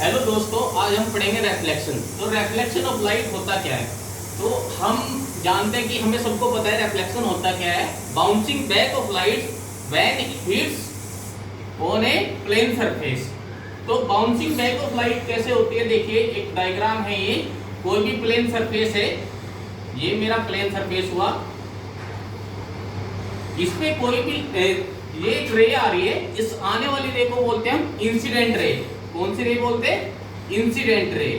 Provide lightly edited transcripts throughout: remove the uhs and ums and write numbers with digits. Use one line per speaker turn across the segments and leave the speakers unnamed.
Hello दोस्तों, आज हम पढ़ेंगे रिफ्लेक्शन। तो रिफ्लेक्शन ऑफ लाइट होता क्या है? तो हम जानते हैं कि हमें सबको पता है रिफ्लेक्शन होता क्या है। Bouncing back of light when hits on a plane surface. तो बाउंसिंग बैक ऑफ लाइट कैसे होती है? देखिए, एक डायग्राम है ये। कोई भी प्लेन सरफेस है, ये मेरा प्लेन सरफेस हुआ, इसमें कोई भी ये एक रे आ रही है, इस आने वाली रे को बोलते हैं हम इंसिडेंट रे। कौन सी रे बोलते हैं? Incident ray.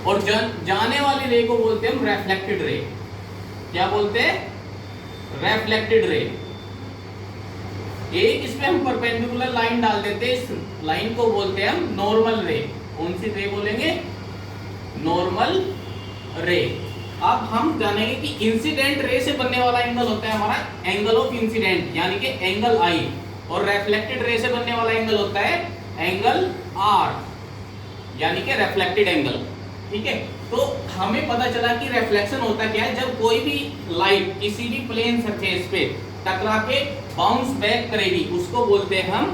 और जाने वाली रे को बोलते हैं हम रिफ्लेक्टेड रे। क्या बोलते हैं? Reflected ray. एक इसमें हम परपेंडिकुलर लाइन डाल देते हैं, इस लाइन को बोलते हैं हम नॉर्मल रे। कौन सी रे बोलेंगे? नॉर्मल रे। अब हम जानेंगे कि इंसिडेंट रे से बनने वाला एंगल होता है हमारा एंगल ऑफ इंसिडेंट, यानी कि एंगल आई। और रिफ्लेक्टेड रे से बनने वाला एंगल होता है एंगल आर, यानी कि रिफ्लेक्टेड एंगल। ठीक है, तो हमें पता चला कि रिफ्लेक्शन होता क्या है। जब कोई भी लाइट किसी भी प्लेन सरफेस पे टकरा के बाउंस बैक करेगी, उसको बोलते हैं हम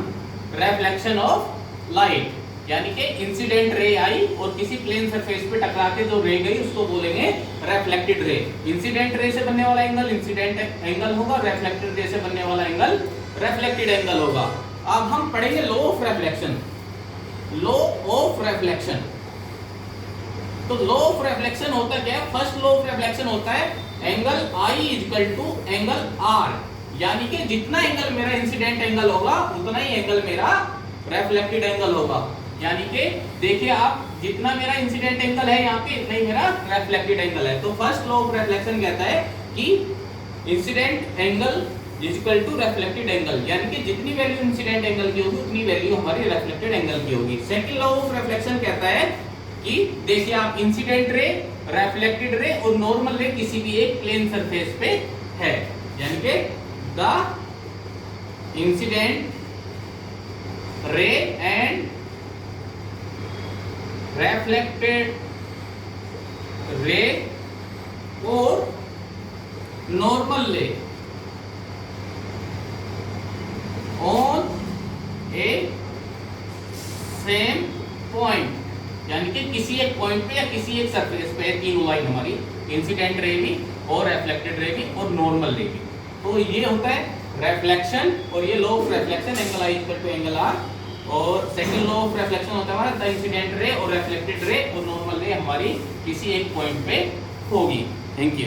रिफ्लेक्शन ऑफ लाइट। यानी कि इंसिडेंट रे आई और किसी प्लेन सरफेस पे टकरा के जो रे गई, उसको बोलेंगे रिफ्लेक्टेड रे। इंसिडेंट रे से बनने वाला एंगल इंसिडेंट एंगल होगा, रिफ्लेक्टेड रे से बनने वाला एंगल रिफ्लेक्टेड एंगल होगा। अब हम पढ़ेंगे law of reflection. Law of reflection. तो लॉ ऑफ रिफ्लेक्शन होता क्या है? फर्स्ट लॉ ऑफ रिफ्लेक्शन होता है angle I equal to angle R, यानी कि जितना एंगल मेरा इंसिडेंट एंगल होगा, उतना ही एंगल मेरा रिफ्लेक्टेड एंगल होगा। यानी कि देखिए आप, जितना मेरा इंसिडेंट एंगल है यहाँ पे, इतना ही मेरा रिफ्लेक्टेड एंगल है। तो फर्स्ट लॉ ऑफ रिफ्लेक्शन कहता है कि incident angle is equal to reflected angle, यानी कि जितनी वैल्यू इंसिडेंट एंगल की होगी, उतनी वैल्यू हमारी रिफ्लेक्टेड एंगल की होगी। सेकंड लॉ ऑफ रिफ्लेक्शन कहता है कि देखिए आप, इंसिडेंट रे, रिफ्लेक्टेड रे और नॉर्मल रे किसी भी एक प्लेन सरफेस पे है, यानी कि the incident ray and reflected ray और नॉर्मल रे ऑन ए सेम पॉइंट, यानी कि किसी एक पॉइंट पे या किसी एक सरफेस पे, तीनों लाइन हमारी, इंसिडेंट रे भी और रिफ्लेक्टेड रे भी और नॉर्मल रे भी। तो ये होता है रिफ्लेक्शन, और ये law of reflection angle I equal to angle R. और सेकंड लॉ ऑफ रिफ्लेक्शन होता है हमारा द इंसिडेंट रे और रिफ्लेक्टेड रे और नॉर्मल रे हमारी किसी एक पॉइंट पे होगी। Thank you.